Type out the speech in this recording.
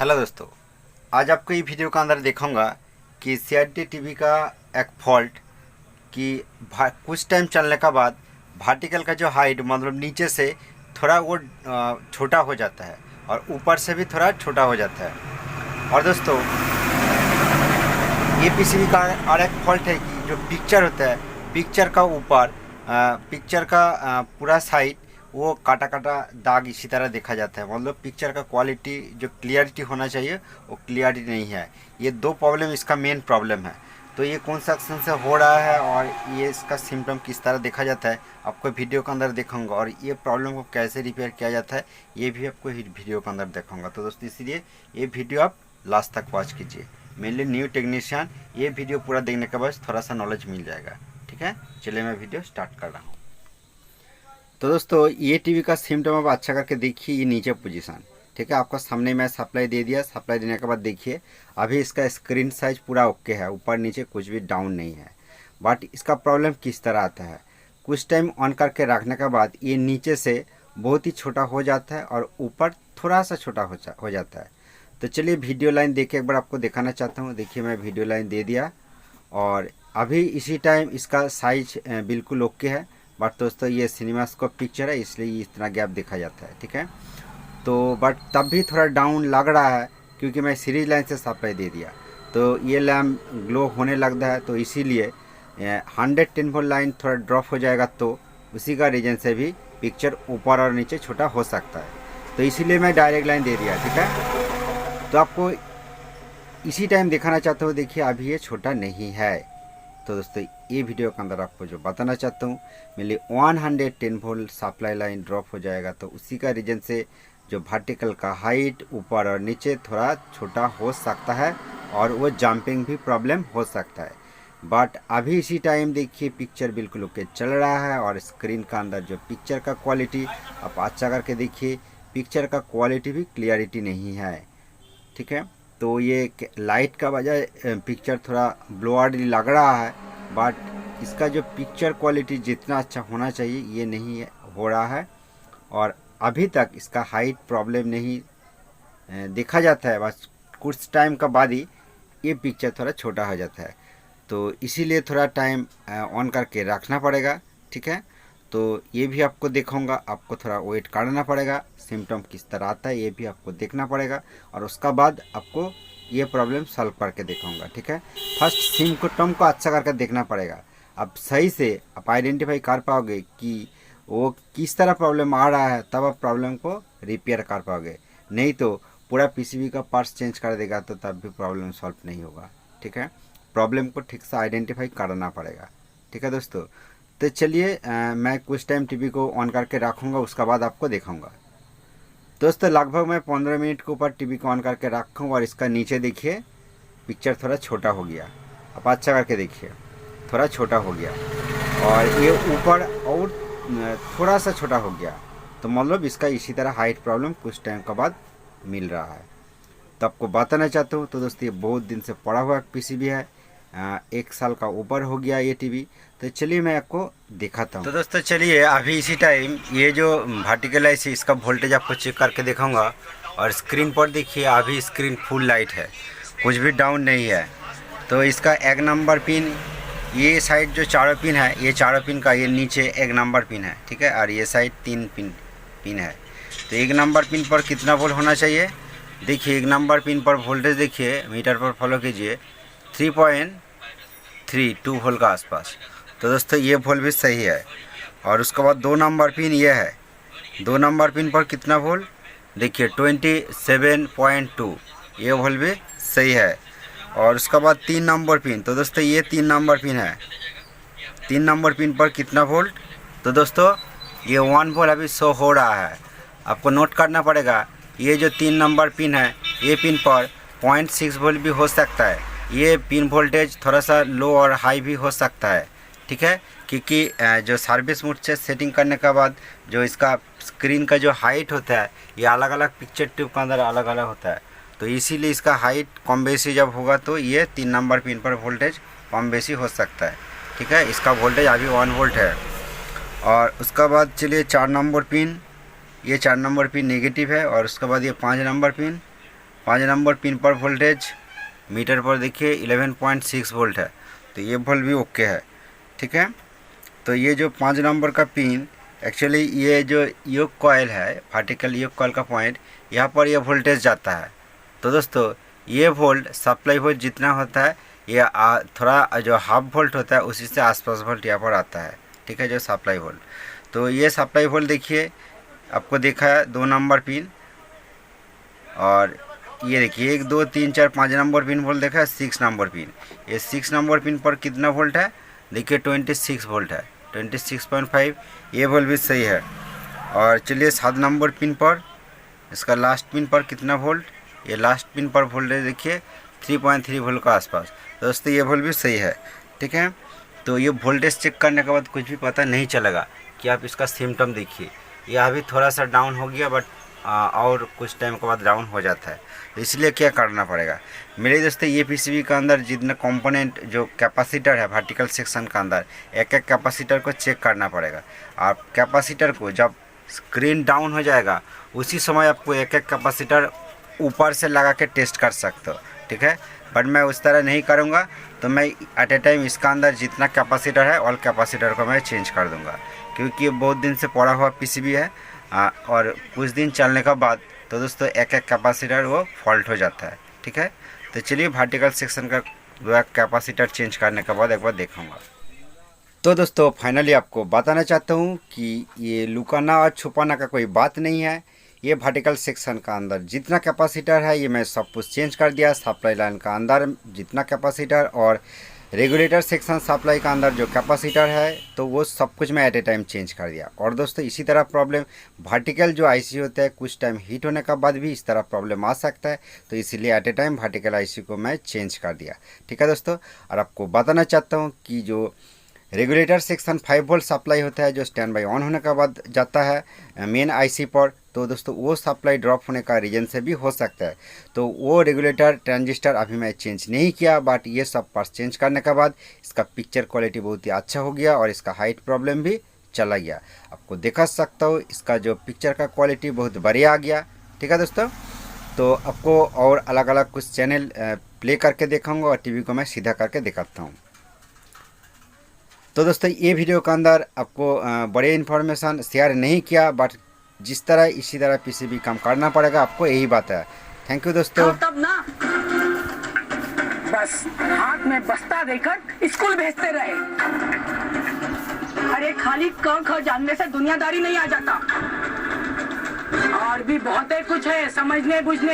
Hello दोस्तों, आज आपको ये वीडियो के अंदर दिखाऊंगा कि CRT टीवी का एक फॉल्ट कि कुछ टाइम चलने के बाद वर्टिकल का जो हाइट मतलब नीचे से थोड़ा वो छोटा हो जाता है और ऊपर से भी थोड़ा छोटा हो जाता है। और दोस्तों ये PCB का और एक फॉल्ट है कि जो पिक्चर होता है, पिक्चर का ऊपर पिक्चर का पूरा साइड वो काटा काटा दाग इसी तरह देखा जाता है। मतलब पिक्चर का क्वालिटी जो क्लियरिटी होना चाहिए वो क्लियरिटी नहीं है। ये दो प्रॉब्लम इसका मेन प्रॉब्लम है। तो ये कौन सा एक्शन से हो रहा है और ये इसका सिम्टम किस तरह देखा जाता है आपको वीडियो के अंदर दिखाऊंगा, और ये प्रॉब्लम को कैसे रिपेयर किया जाता है ये भी आपको वीडियो के अंदर दिखाऊंगा। तो दोस्तों इसलिए ये वीडियो आप लास्ट तक वॉच कीजिए। मेनली न्यू टेक्नीशियन ये वीडियो पूरा देखने के बाद थोड़ा सा नॉलेज मिल जाएगा। ठीक है, चलिए मैं वीडियो स्टार्ट कर रहा हूँ। तो दोस्तों ये टीवी का सिम्टम आप अच्छा करके देखिए, ये नीचे पोजीशन। ठीक है, आपका सामने मैं सप्लाई दे दिया। सप्लाई देने के बाद देखिए अभी इसका स्क्रीन साइज पूरा ओके है, ऊपर नीचे कुछ भी डाउन नहीं है। बट इसका प्रॉब्लम किस तरह आता है, कुछ टाइम ऑन करके रखने के बाद ये नीचे से बहुत ही छोटा हो जाता है और ऊपर थोड़ा सा छोटा हो जाता है। तो चलिए वीडियो लाइन देख एक बार आपको दिखाना चाहता हूँ। देखिए मैं वीडियो लाइन दे दिया और अभी इसी टाइम इसका साइज बिल्कुल ओके है। बट दोस्तों ये सिनेमास्कोप पिक्चर है इसलिए इतना गैप देखा जाता है। ठीक है, तो बट तब भी थोड़ा डाउन लग रहा है क्योंकि मैं सीरीज लाइन से सप्लाई दे दिया। तो ये लैम्प ग्लो होने लगता है, तो इसीलिए 110 वोल्ट लाइन थोड़ा ड्रॉप हो जाएगा, तो उसी का रीजन से भी पिक्चर ऊपर और नीचे छोटा हो सकता है। तो इसीलिए मैं डायरेक्ट लाइन दे दिया। ठीक है, तो आपको इसी टाइम दिखाना चाहता हूँ। देखिए अभी ये छोटा नहीं है। तो दोस्तों ये वीडियो के अंदर आपको जो बताना चाहता हूँ, मेरे 110 वोल्ट सप्लाई लाइन ड्रॉप हो जाएगा, तो उसी का रीजन से जो वर्टिकल का हाइट ऊपर और नीचे थोड़ा छोटा हो सकता है और वो जंपिंग भी प्रॉब्लम हो सकता है। बट अभी इसी टाइम देखिए पिक्चर बिल्कुल ओके चल रहा है और स्क्रीन का अंदर जो पिक्चर का क्वालिटी आप अच्छा करके देखिए, पिक्चर का क्वालिटी भी क्लियरिटी नहीं है। ठीक है, तो ये लाइट का वजह पिक्चर थोड़ा ब्लोअर लग रहा है, बट इसका जो पिक्चर क्वालिटी जितना अच्छा होना चाहिए ये नहीं हो रहा है। और अभी तक इसका हाइट प्रॉब्लम नहीं देखा जाता है, बस कुछ टाइम का बाद ही ये पिक्चर थोड़ा छोटा हो जाता है। तो इसीलिए थोड़ा टाइम ऑन करके रखना पड़ेगा। ठीक है, तो ये भी आपको दिखाऊंगा, आपको थोड़ा वेट करना पड़ेगा, सिम्टम किस तरह आता है ये भी आपको देखना पड़ेगा और उसका बाद आपको ये प्रॉब्लम सॉल्व करके दिखाऊंगा। ठीक है, फर्स्ट सिम्टम को अच्छा करके देखना पड़ेगा। अब सही से आप आइडेंटिफाई कर पाओगे कि वो किस तरह प्रॉब्लम आ रहा है, तब आप प्रॉब्लम को रिपेयर कर पाओगे। नहीं तो पूरा PCB का पार्ट्स चेंज कर देगा तो तब भी प्रॉब्लम सॉल्व नहीं होगा। ठीक है, प्रॉब्लम को ठीक से आइडेंटिफाई करना पड़ेगा। ठीक है दोस्तों, तो चलिए मैं कुछ टाइम टीवी को ऑन करके रखूँगा, उसका बाद आपको दिखाऊंगा। दोस्तों लगभग मैं 15 मिनट के ऊपर टीवी को ऑन करके रखूँ और इसका नीचे देखिए पिक्चर थोड़ा छोटा हो गया। आप अच्छा करके देखिए थोड़ा छोटा हो गया और ये ऊपर और थोड़ा सा छोटा हो गया। तो मतलब इसका इसी तरह हाइट प्रॉब्लम कुछ टाइम के बाद मिल रहा है। तो आपको बताना चाहता हूँ। तो दोस्तों ये बहुत दिन से पड़ा हुआ PCB है, 1 साल का ऊपर हो गया ये टीवी। तो चलिए मैं आपको दिखाता हूँ। तो दोस्तों चलिए अभी इसी टाइम ये जो वर्टिकल है इसका वोल्टेज आपको चेक करके दिखाऊंगा। और स्क्रीन पर देखिए अभी स्क्रीन फुल लाइट है, कुछ भी डाउन नहीं है। तो इसका 1 नंबर पिन, ये साइड जो चारों पिन है, ये चारों पिन का ये नीचे 1 नंबर पिन है। ठीक है, और ये साइड 3 पिन है। तो 1 नंबर पिन पर कितना वोल्ट होना चाहिए, देखिए 1 नंबर पिन पर वोल्टेज देखिए, मीटर पर फॉलो कीजिए 3.32 वोल्ट का आसपास। तो दोस्तों ये वोल्ट भी सही है। और उसके बाद 2 नंबर पिन ये है, 2 नंबर पिन पर कितना वोल्ट देखिए 27.2, ये वोल्ट भी सही है। और उसके बाद 3 नंबर पिन, तो दोस्तों ये 3 नंबर पिन है, 3 नंबर पिन पर कितना वोल्ट, तो दोस्तों ये 1 वोल्ट अभी शो हो रहा है। आपको नोट करना पड़ेगा ये जो 3 नंबर पिन है ये पिन पर 0.6 वोल्ट भी हो सकता है। ये पिन वोल्टेज थोड़ा सा लो और हाई भी हो सकता है। ठीक है, क्योंकि जो सर्विस मोड से सेटिंग करने के बाद जो इसका स्क्रीन का जो हाइट होता है ये अलग अलग पिक्चर ट्यूब के अंदर अलग अलग होता है। तो इसीलिए इसका हाइट कम बेसी जब होगा तो ये 3 नंबर पिन पर वोल्टेज कम बेसी हो सकता है। ठीक है, इसका वोल्टेज अभी 1 वोल्ट है। और उसका बाद चलिए 4 नंबर पिन, ये 4 नंबर पिन नेगेटिव है। और उसके बाद ये 5 नंबर पिन 5 नंबर पिन पर वोल्टेज मीटर पर देखिए 11.6 वोल्ट है, तो ये वोल्ट भी ओके है। ठीक है, तो ये जो 5 नंबर का पिन एक्चुअली ये जो योक कॉइल है, वर्टिकल योक कॉइल का पॉइंट, यहाँ पर ये वोल्टेज जाता है। तो दोस्तों ये वोल्ट सप्लाई वोल्ट जितना होता है ये थोड़ा जो हाफ वोल्ट होता है उसी से आसपास वोल्ट यहाँ पर आता है। ठीक है, जो सप्लाई वोल्ट, तो ये सप्लाई वोल्ट देखिए आपको देखा है 2 नंबर पिन, और ये देखिए 1 2 3 4 5 नंबर पिन वोल्ट देखा है। 6 नंबर पिन, ये 6 नंबर पिन पर कितना वोल्ट है देखिए 26 वोल्ट है, 26.5, ये वोल्ट भी सही है। और चलिए 7 नंबर पिन पर, इसका लास्ट पिन पर कितना वोल्ट, ये लास्ट पिन पर वोल्टेज देखिए 3.3 वोल्ट का आसपास। दोस्तों ये वोल्ट भी सही है। ठीक है, तो ये वोल्टेज चेक करने के बाद कुछ भी पता नहीं चलेगा कि आप इसका सिम्टम देखिए, ये अभी थोड़ा सा डाउन हो गया, बट और कुछ टाइम के बाद डाउन हो जाता है। तो इसलिए क्या करना पड़ेगा मेरे दोस्तों, ये पीसीबी का अंदर जितना कंपोनेंट जो कैपेसिटर है वर्टिकल सेक्शन का अंदर, एक एक कैपेसिटर को चेक करना पड़ेगा। आप कैपेसिटर को जब स्क्रीन डाउन हो जाएगा उसी समय आपको एक एक कैपेसिटर ऊपर से लगा के टेस्ट कर सकते हो। ठीक है, बट मैं उस तरह नहीं करूँगा, तो मैं एट ए टाइम इसका अंदर जितना कैपेसिटर है ऑल कैपेसिटर को मैं चेंज कर दूँगा, क्योंकि ये बहुत दिन से पड़ा हुआ पीसीबी है और कुछ दिन चलने के बाद तो दोस्तों एक एक कैपेसिटर वो फॉल्ट हो जाता है। ठीक है, तो चलिए वर्टिकल सेक्शन का कैपेसिटर चेंज करने के बाद एक बार देखूँगा। तो दोस्तों फाइनली आपको बताना चाहता हूँ कि ये लुकाना और छुपाना का कोई बात नहीं है। ये वर्टिकल सेक्शन का अंदर जितना कैपेसिटर है ये मैं सब कुछ चेंज कर दिया। सप्लाई लाइन का अंदर जितना कैपेसिटर और रेगुलेटर सेक्शन सप्लाई का अंदर जो कैपेसिटर है तो वो सब कुछ मैं एट ए टाइम चेंज कर दिया। और दोस्तों इसी तरह प्रॉब्लम वर्टिकल जो आईसी होता है कुछ टाइम हीट होने के बाद भी इस तरह प्रॉब्लम आ सकता है, तो इसीलिए at a time vertical IC को मैं चेंज कर दिया। ठीक है दोस्तों, और आपको बताना चाहता हूँ कि जो रेगुलेटर सेक्शन 5 वोल्ट सप्लाई होता है जो स्टैंड बाई ऑन होने के बाद जाता है मेन आईसी पर, तो दोस्तों वो सप्लाई ड्रॉप होने का रीज़न से भी हो सकता है। तो वो रेगुलेटर ट्रांजिस्टर अभी मैं चेंज नहीं किया, बट ये सब पार्ट्स चेंज करने के बाद इसका पिक्चर क्वालिटी बहुत ही अच्छा हो गया और इसका हाइट प्रॉब्लम भी चला गया। आपको दिखा सकता हूँ इसका जो पिक्चर का क्वालिटी बहुत बढ़िया आ गया। ठीक है दोस्तों, तो आपको और अलग अलग कुछ चैनल प्ले करके दिखाऊँगा और टीवी को मैं सीधा करके दिखाता हूँ। तो दोस्तों ये वीडियो के अंदर आपको बड़े इन्फॉर्मेशन शेयर नहीं किया, बट जिस तरह इसी तरह पीसीबी काम करना पड़ेगा, आपको यही बात है। थैंक यू दोस्तों। तब ना बस हाथ में बस्ता देकर स्कूल भेजते रहे। अरे खाली क ख जानने से दुनियादारी नहीं आ जाता, और भी बहुत कुछ है समझने बुझने